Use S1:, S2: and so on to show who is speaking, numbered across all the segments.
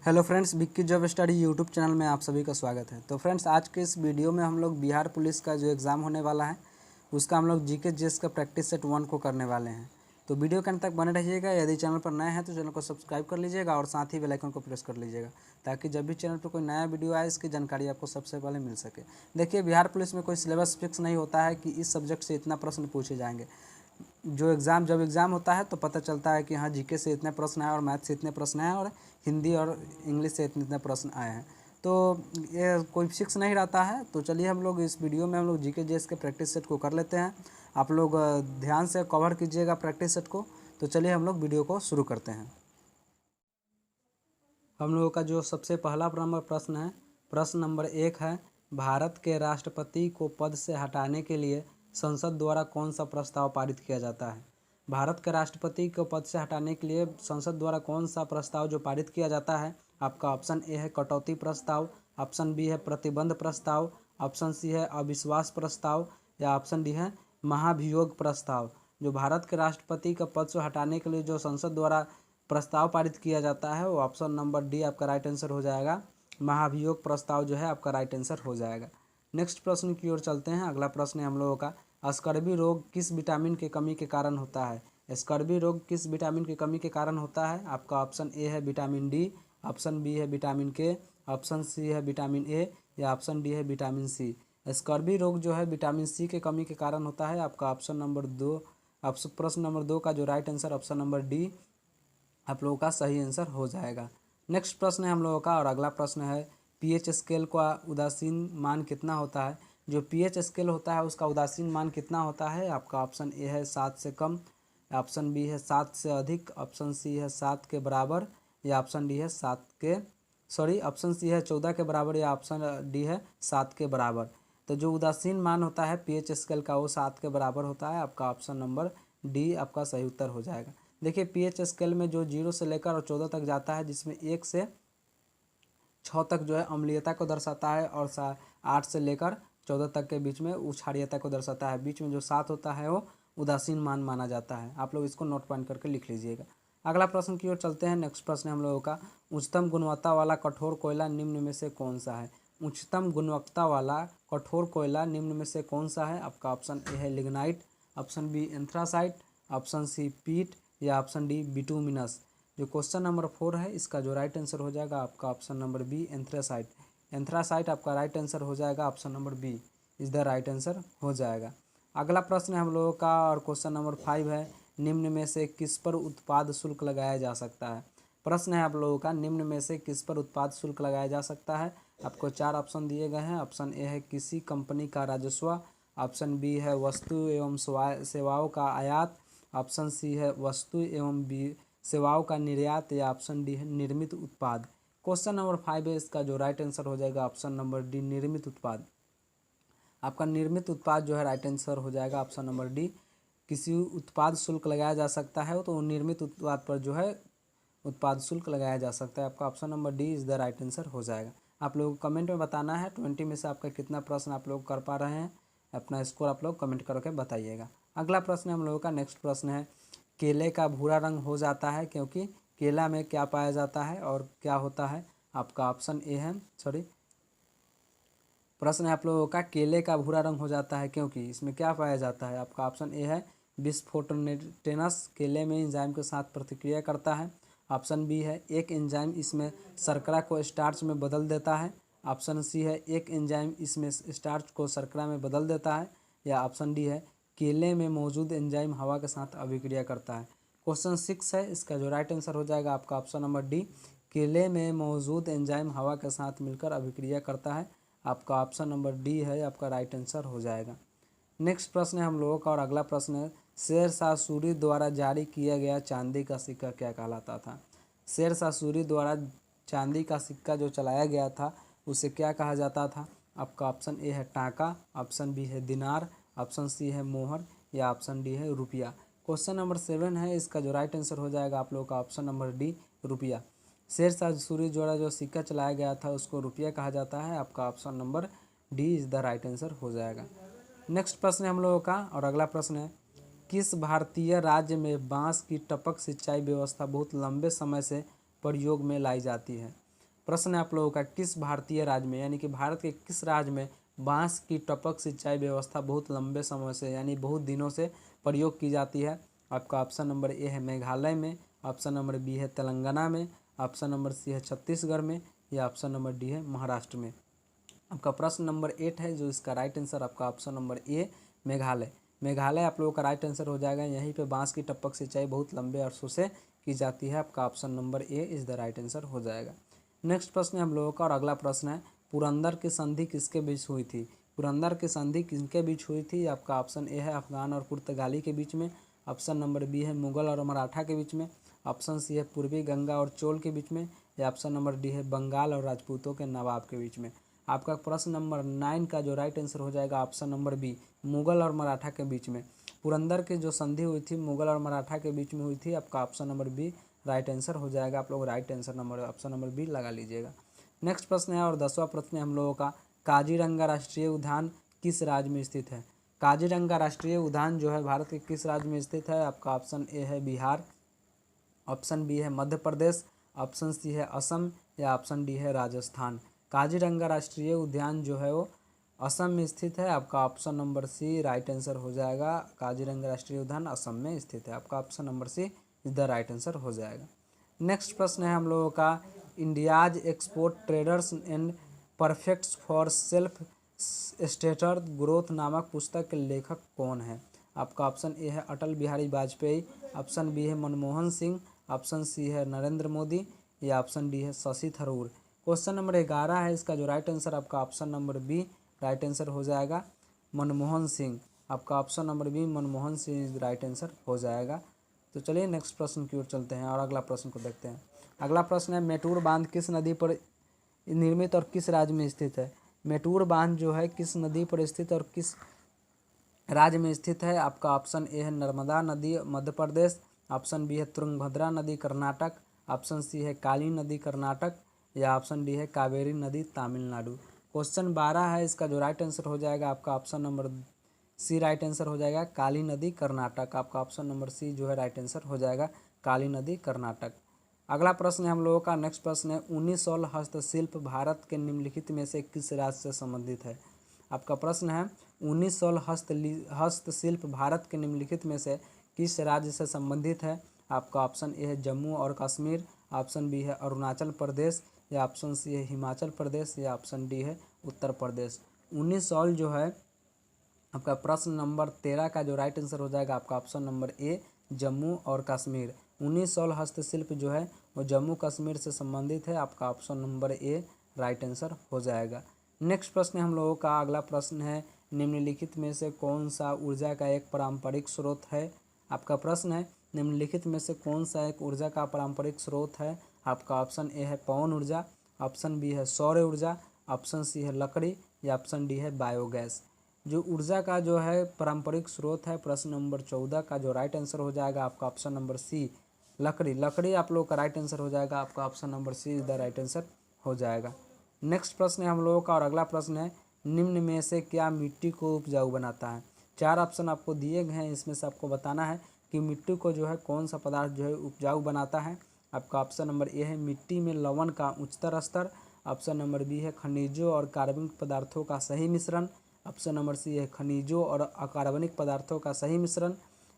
S1: Hello friends, Vicky job study YouTube channel में आप सभी का स्वागत है। तो फ्रेंड्स, आज के इस वीडियो में हम लोग बिहार पुलिस का जो एग्ज़ाम होने वाला है उसका हम लोग जीके जीएस का प्रैक्टिस सेट 1 को करने वाले हैं। तो वीडियो के अंत तक बने रहिएगा। यदि चैनल पर नए हैं तो चैनल को सब्सक्राइब कर लीजिएगा और साथ ही बेल आइकन को प्रेस कर लीजिएगा ताकि जब भी चैनल पर कोई नया वीडियो आए इसकी जानकारी आपको सबसे पहले मिल सके। देखिए, बिहार पुलिस में कोई सिलेबस फिक्स नहीं होता है कि इस सब्जेक्ट से इतना प्रश्न पूछे जाएंगे। जब एग्ज़ाम होता है तो पता चलता है कि हाँ, जीके से इतने प्रश्न आए और मैथ से इतने प्रश्न आए और हिंदी और इंग्लिश से इतने प्रश्न आए हैं। तो ये कोई फिक्स नहीं रहता है। तो चलिए, हम लोग इस वीडियो में हम लोग जीके जीएस के प्रैक्टिस सेट को कर लेते हैं। आप लोग ध्यान से कवर कीजिएगा प्रैक्टिस सेट को। तो चलिए हम लोग वीडियो को शुरू करते हैं। हम लोगों का जो सबसे पहला प्रश्न है, प्रश्न नंबर 1 है, भारत के राष्ट्रपति को पद से हटाने के लिए संसद द्वारा कौन सा प्रस्ताव पारित किया जाता है। भारत के राष्ट्रपति को पद से हटाने के लिए संसद द्वारा कौन सा प्रस्ताव जो पारित किया जाता है। आपका ऑप्शन ए है कटौती प्रस्ताव, ऑप्शन बी है प्रतिबंध प्रस्ताव, ऑप्शन सी है अविश्वास प्रस्ताव या ऑप्शन डी है महाभियोग प्रस्ताव। जो भारत के राष्ट्रपति का पद से हटाने के लिए जो संसद द्वारा प्रस्ताव पारित किया जाता है वो ऑप्शन नंबर डी आपका राइट आंसर हो जाएगा। महाभियोग प्रस्ताव जो है आपका राइट आंसर हो जाएगा। नेक्स्ट प्रश्न की ओर चलते हैं। अगला प्रश्न है हम लोगों का, स्कर्वी रोग किस विटामिन की कमी के कारण होता है। स्कर्वी रोग किस विटामिन की कमी के कारण होता है। आपका ऑप्शन ए है विटामिन डी, ऑप्शन बी है विटामिन के, ऑप्शन सी है विटामिन ए या ऑप्शन डी है विटामिन सी। स्कर्वी रोग जो है विटामिन सी के कमी के कारण होता है। आपका ऑप्शन नंबर 2, ऑप्शन प्रश्न नंबर 2 का जो right answer option number D आप लोगों का सही आंसर हो जाएगा। नेक्स्ट प्रश्न है हम लोगों का, और अगला प्रश्न है, पीएच स्केल का उदासीन मान कितना होता है। जो पीएच स्केल होता है उसका उदासीन मान कितना होता है। आपका ऑप्शन ए है 7 से कम, ऑप्शन बी है 7 से अधिक, ऑप्शन सी है 7 के बराबर या ऑप्शन डी है ऑप्शन सी है 14 के बराबर या ऑप्शन डी है 7 के बराबर। तो जो उदासीन मान होता है पीएच स्केल का वो 7 के बराबर होता है। आपका ऑप्शन नंबर डी आपका सही उत्तर हो जाएगा। देखिए, पीएच स्केल में जो 0 से लेकर और 14 तक जाता है, जिसमें 1 से 6 तक जो है अम्लीयता को दर्शाता है और 8 से लेकर 14 तक के बीच में क्षारीयता को दर्शाता है। बीच में जो 7 होता है वो उदासीन मान माना जाता है। आप लोग इसको नोट पॉइंट करके लिख लीजिएगा। अगला प्रश्न की ओर चलते हैं। नेक्स्ट प्रश्न है हम लोगों का, उच्चतम गुणवत्ता वाला कठोर कोयला निम्न में से कौन सा है। उच्चतम गुणवत्ता वाला कठोर कोयला निम्न में से कौन सा है। आपका ऑप्शन ए है lignite, option B anthracite, option C peat या ऑप्शन डी बिटूमिनस। जो क्वेश्चन नंबर 4 है इसका जो राइट आंसर हो जाएगा आपका option number B anthracite. Anthracite आपका राइट आंसर हो जाएगा। Option number B is the right answer हो जाएगा। अगला प्रश्न है हम लोगों का, और क्वेश्चन नंबर 5 है, निम्न में से किस पर उत्पाद शुल्क लगाया जा सकता है। प्रश्न है आप लोगों का, निम्न में से किस पर उत्पाद शुल्क लगाया जा सकता है। आपको 4 ऑप्शन दिए गए हैं। ऑप्शन ए है किसी कंपनी का राजस्व, ऑप्शन बी है वस्तु एवं सेवाओं का आयात, ऑप्शन सी है वस्तु एवं सेवाओं का निर्यात या ऑप्शन डी है निर्मित उत्पाद। क्वेश्चन नंबर 5 है इसका जो राइट आंसर हो जाएगा ऑप्शन नंबर डी निर्मित उत्पाद। आपका निर्मित उत्पाद जो है राइट आंसर हो जाएगा ऑप्शन नंबर डी। किसी उत्पाद शुल्क लगाया जा सकता है तो निर्मित उत्पाद पर जो है उत्पाद शुल्क लगाया जा सकता है। आपका option number D is the right answer हो जाएगा। आप लोगों को कमेंट में बताना है 20 में से आपका कितना प्रश्न आप लोग कर पा रहे हैं। अपना स्कोर आप लोग कमेंट करके बताइएगा। अगला प्रश्न हम लोगों का, नेक्स्ट प्रश्न है, केले का भूरा रंग हो जाता है क्योंकि केला में क्या पाया जाता है और क्या होता है। आपका ऑप्शन ए है प्रश्न है आप लोगों का, केले का भूरा रंग हो जाता है क्योंकि इसमें क्या पाया जाता है। आपका ऑप्शन ए है बिस्फोटोनेटेनस, केले में एंजाइम के साथ प्रतिक्रिया करता है। ऑप्शन बी है एक एंजाइम इसमें शर्करा को स्टार्च में बदल देता है। ऑप्शन सी है एक एंजाइम इसमें स्टार्च को शर्करा में बदल देता है या ऑप्शन डी है केले में मौजूद एंजाइम हवा के साथ अभिक्रिया करता है। क्वेश्चन 6 है इसका जो राइट आंसर हो जाएगा आपका ऑप्शन नंबर डी, केले में मौजूद एंजाइम हवा के साथ मिलकर अभिक्रिया करता है। आपका ऑप्शन नंबर डी है आपका राइट आंसर हो जाएगा। नेक्स्ट प्रश्न है हम लोगों का, और अगला प्रश्न है, शेर शाह सूरी द्वारा जारी किया गया चांदी का सिक्का क्या कहलाता था। शेर शाह सूरी द्वारा चांदी का सिक्का जो चलाया गया था उसे क्या कहा जाता था। आपका ऑप्शन ए है टाका, ऑप्शन बी है दिनार, ऑप्शन सी है मोहर या ऑप्शन डी है रुपया। क्वेश्चन नंबर 7 है इसका जो राइट आंसर हो जाएगा आप लोगों का ऑप्शन नंबर डी रुपया। शेर शाह सूरी द्वारा जो सिक्का चलाया गया था उसको रुपया कहा जाता है। आपका option number D is the right answer हो जाएगा। नेक्स्ट प्रश्न है हम लोगों का, और अगला प्रश्न है, किस भारतीय राज्य में बांस की टपक सिंचाई व्यवस्था बहुत लंबे समय से प्रयोग में लाई जाती है। प्रश्न है आप लोगों का, किस भारतीय राज्य में यानी कि भारत के किस राज्य में बांस की टपक सिंचाई व्यवस्था बहुत लंबे समय से यानी बहुत दिनों से प्रयोग की जाती है? आपका ऑप्शन नंबर ए है मेघालय में, ऑप्शन नंबर बी है तेलंगाना में, ऑप्शन नंबर सी है छत्तीसगढ़ में, या ऑप्शन नंबर डी है महाराष्ट्र में। आपका प्रश्न नंबर 8 है जो इसका राइट आंसर आपका option number A Meghalaya. Meghalaya आप लोगों का राइट आंसर हो जाएगा। यहीं पे बांस की टपक सिंचाई बहुत लंबे अरसों से की जाती है। आपका option number A is the right answer हो जाएगा। नेक्स्ट प्रश्न है हम लोगों का और अगला प्रश्न है, पुरंदर की संधि किसके बीच हुई थी? पुरंदर की संधि किसके बीच हुई थी? आपका ऑप्शन ए है अफगान और पुर्तगाली के बीच में, ऑप्शन नंबर बी है मुगल और मराठा के बीच में, ऑप्शन सी है पूर्वी गंगा और चोल के बीच में, या ऑप्शन नंबर डी है बंगाल और राजपूतों के नवाब के बीच में। आपका प्रश्न नंबर 9 का जो राइट आंसर हो जाएगा ऑप्शन नंबर बी, मुगल और मराठा के बीच में। पुरंदर की जो संधि हुई थी मुगल और मराठा के बीच में हुई थी। आपका option number B right answer हो जाएगा। आप लोग right answer number option number B लगा लीजिएगा। नेक्स्ट प्रश्न है और 10वां प्रश्न है हम लोगों का, काजीरंगा राष्ट्रीय उद्यान किस राज्य में स्थित है? काजीरंगा राष्ट्रीय उद्यान जो है भारत के किस राज्य में स्थित है? आपका ऑप्शन ए है बिहार, ऑप्शन बी है मध्य प्रदेश, ऑप्शन सी है असम, या ऑप्शन डी है राजस्थान। काजीरंगा राष्ट्रीय उद्यान जो है वो असम में स्थित है। आपका option number C right answer हो जाएगा। काजीरंगा राष्ट्रीय उद्यान असम में स्थित है। आपका option number C is the right answer हो जाएगा। नेक्स्ट प्रश्न है हम लोगों का, India's export trends and prospects for self sustained growth नामक पुस्तक के लेखक कौन है? आपका ऑप्शन ए है अटल बिहारी वाजपेयी, ऑप्शन बी है मनमोहन सिंह, ऑप्शन सी है नरेंद्र मोदी, या ऑप्शन डी है शशि थरूर। क्वेश्चन नंबर 11 है, इसका जो राइट आंसर आपका option number B right answer हो जाएगा, मनमोहन सिंह। आपका option number B Manmohan Singh right answer हो जाएगा। तो चलिए नेक्स्ट प्रश्न की ओर चलते हैं और अगला प्रश्न को देखते हैं। अगला प्रश्न है, मेटूर बांध किस नदी पर निर्मित और किस राज्य में स्थित है? मेटूर बांध जो है किस नदी पर स्थित और किस राज्य में स्थित है? आपका ऑप्शन ए है नर्मदा नदी मध्य प्रदेश, ऑप्शन बी है तुंगभद्रा नदी कर्नाटक, ऑप्शन सी है काली नदी कर्नाटक, या ऑप्शन डी है कावेरी नदी तमिलनाडु। क्वेश्चन 12 है, इसका जो राइट आंसर हो जाएगा आपका option number C right answer हो जाएगा, काली नदी कर्नाटक। आपका ऑप्शन नंबर सी जो है राइट आंसर हो जाएगा, काली नदी कर्नाटक। अगला प्रश्न है हम लोगों का, नेक्स्ट प्रश्न है, ऊनी शॉल हस्तशिल्प भारत के निम्नलिखित में से किस राज्य से संबंधित है? आपका प्रश्न है, ऊनी शॉल हस्तशिल्प भारत के निम्नलिखित में से किस राज्य से संबंधित है? आपका ऑप्शन ए है जम्मू और कश्मीर, ऑप्शन बी है अरुणाचल प्रदेश, या ऑप्शन सी है हिमाचल प्रदेश, या ऑप्शन डी है उत्तर प्रदेश। ऊनी शॉल जो है आपका प्रश्न नंबर 13 का जो राइट आंसर हो जाएगा आपका ऑप्शन नंबर ए जम्मू और कश्मीर। ऊनी शॉल हस्तशिल्प जो है वो जम्मू कश्मीर से संबंधित है। आपका option number A right answer हो जाएगा। नेक्स्ट प्रश्न हम लोगों का अगला प्रश्न है, निम्नलिखित में से कौन सा ऊर्जा का एक पारंपरिक स्रोत है? आपका प्रश्न है, निम्नलिखित में से कौन सा एक ऊर्जा का पारंपरिक स्रोत है? आपका ऑप्शन ए है पवन ऊर्जा, ऑप्शन बी है सौर ऊर्जा, ऑप्शन सी है लकड़ी, या ऑप्शन डी है बायोगैस। जो ऊर्जा का जो है पारंपरिक स्रोत है, प्रश्न नंबर 14 का जो राइट आंसर हो जाएगा आपका ऑप्शन नंबर सी लकड़ी। लकड़ी आप लोग का राइट आंसर हो जाएगा। आपका option number C is the right answer हो जाएगा। नेक्स्ट प्रश्न है हम लोगों का और अगला प्रश्न है, निम्न में से क्या मिट्टी को उपजाऊ बनाता है? 4 ऑप्शन आपको दिए गए हैं, इसमें से आपको बताना है कि मिट्टी को जो है कौन सा पदार्थ जो है उपजाऊ बनाता है। आपका ऑप्शन नंबर ए है मिट्टी में लवण का उच्चतर स्तर, ऑप्शन नंबर बी है खनिजों और कार्बनिक पदार्थों का सही मिश्रण, ऑप्शन नंबर सी है खनिजों और अकार्बनिक पदार्थों का सही मिश्रण,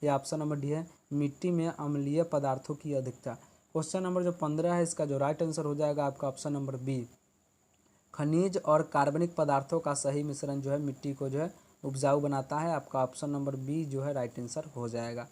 S1: या ऑप्शन नंबर डी है मिट्टी में अम्लीय पदार्थों की अधिकता। क्वेश्चन नंबर जो 15 है, इसका जो राइट आंसर हो जाएगा आपका ऑप्शन नंबर बी खनिज और कार्बनिक पदार्थों का सही मिश्रण जो है मिट्टी को जो है उपजाऊ बनाता है। आपका ऑप्शन नंबर बी जो है राइट आंसर हो जाएगा।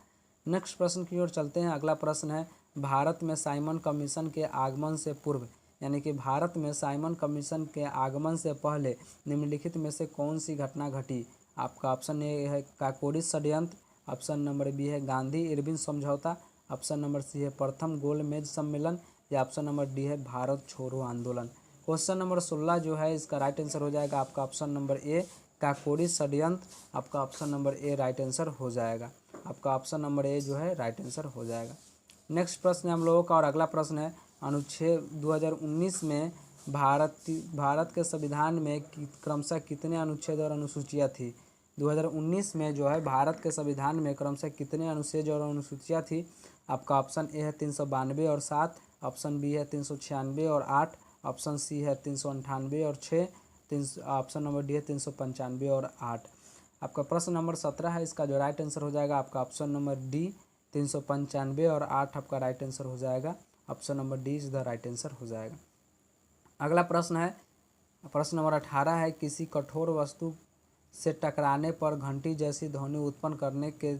S1: नेक्स्ट प्रश्न की ओर चलते हैं। अगला प्रश्न है, भारत में साइमन कमीशन के आगमन से पूर्व यानी कि भारत में साइमन कमीशन के आगमन से पहले निम्नलिखित में से कौन सी घटना घटी? आपका ऑप्शन ए है काकोरी षड्यंत्र, ऑप्शन नंबर बी है गांधी इरविन समझौता, ऑप्शन नंबर सी है प्रथम गोलमेज सम्मेलन, या ऑप्शन नंबर डी है भारत छोड़ो आंदोलन। क्वेश्चन नंबर 16 जो है इसका राइट आंसर हो जाएगा आपका ऑप्शन नंबर ए काकोरी षड्यंत्र। आपका option number A right answer हो जाएगा। आपका ऑप्शन नंबर ए जो है राइट आंसर हो जाएगा। नेक्स्ट प्रश्न है हम लोगों का और अगला प्रश्न है, अनुच्छेद 2019 में भारत के संविधान में क्रमशः कितने अनुच्छेद और अनुसूचियाँ थी? 2019 में जो है भारत के संविधान में क्रमशः कितने अनुच्छेद और अनुसूचियाँ थी? आपका ऑप्शन ए है 392 और 7, ऑप्शन बी है 396 और 8, ऑप्शन सी है 398 और 6, ऑप्शन नंबर डी है 395 और 8। आपका प्रश्न नंबर 17 है, इसका जो राइट आंसर हो जाएगा आपका ऑप्शन नंबर डी 395 और 8 आपका राइट आंसर हो जाएगा। Option number D is the right answer हो जाएगा। अगला प्रश्न है, प्रश्न नंबर 18 है, किसी कठोर वस्तु से टकराने पर घंटी जैसी ध्वनि उत्पन्न करने के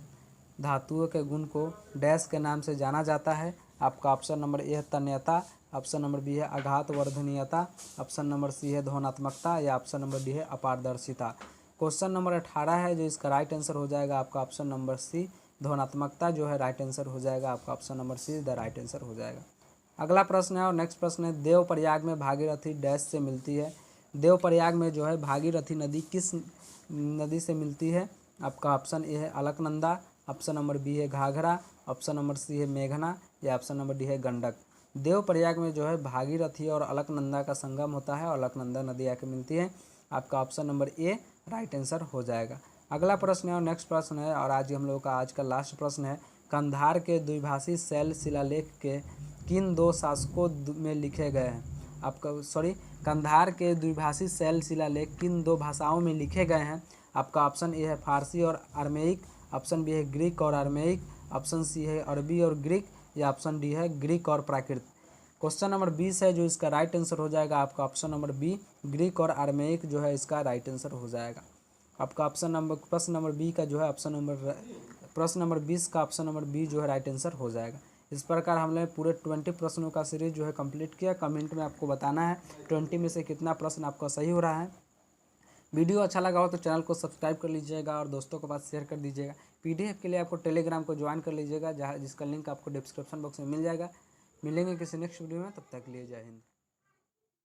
S1: धातुओं के गुण को डैश के नाम से जाना जाता है। आपका ऑप्शन नंबर ए है तन्यता, ऑप्शन नंबर बी है आघात वर्धनीयता, ऑप्शन नंबर सी है ध्वनात्मकता या ऑप्शन नंबर डी है अपारदर्शिता। क्वेश्चन नंबर 18 है, जो इसका राइट आंसर हो जाएगा आपका ऑप्शन नंबर सी ध्वनात्मकता जो है राइट आंसर हो जाएगा। आपका option number see the right answer हो जाएगा। अगला प्रश्न है और नेक्स्ट प्रश्न है, देवप्रयाग में भागीरथी डैश से मिलती है। देवप्रयाग में जो है भागीरथी नदी किस नदी से मिलती है। आपका ऑप्शन ए है अलकनंदा, ऑप्शन नंबर बी है घाघरा, ऑप्शन नंबर सी है मेघना या ऑप्शन नंबर डी है गंडक। देवप्रयाग में जो है भागीरथी और अलकनंदा का संगम होता है और अलकनंदा नदी आके मिलती है। आपका option number A right answer हो जाएगा। अगला प्रश्न है और नेक्स्ट प्रश्न है और आज हम लोग का आज का लास्ट प्रश्न है, कंधार के द्विभाषी शैल शिलालेख के किन दो शासकों में लिखे गए हैं। आपका कंधार के द्विभाषी शैल शिलालेख किन दो भाषाओं में लिखे गए हैं। आपका ऑप्शन ए है फारसी और अरमेइक, ऑप्शन बी है ग्रीक और अरमेइक, ऑप्शन सी है अरबी और ग्रीक या ऑप्शन डी है ग्रीक और प्राकृत। क्वेश्चन नंबर 20 है, जो इसका राइट आंसर हो जाएगा आपका ऑप्शन नंबर बी ग्रीक और अरमेइक जो है इसका राइट आंसर हो जाएगा। आपका ऑप्शन नंबर प्रश्न नंबर बी का जो है प्रश्न नंबर 20 का ऑप्शन नंबर बी जो है राइट आंसर हो जाएगा। इस प्रकार हमने पूरे 20 प्रश्नों का सीरीज जो है कंप्लीट किया। कमेंट में आपको बताना है 20 में से कितना प्रश्न आपका सही हो रहा है। वीडियो अच्छा लगा हो तो चैनल को सब्सक्राइब कर लीजिएगा और दोस्तों के पास शेयर कर दीजिएगा। पीडीएफ के लिए आपको टेलीग्राम को ज्वाइन कर लीजिएगा, जिसका लिंक आपको डिस्क्रिप्शन बॉक्स में मिल जाएगा। मिलेंगे किसी नेक्स्ट वीडियो में, तब तक के लिए जय हिंद।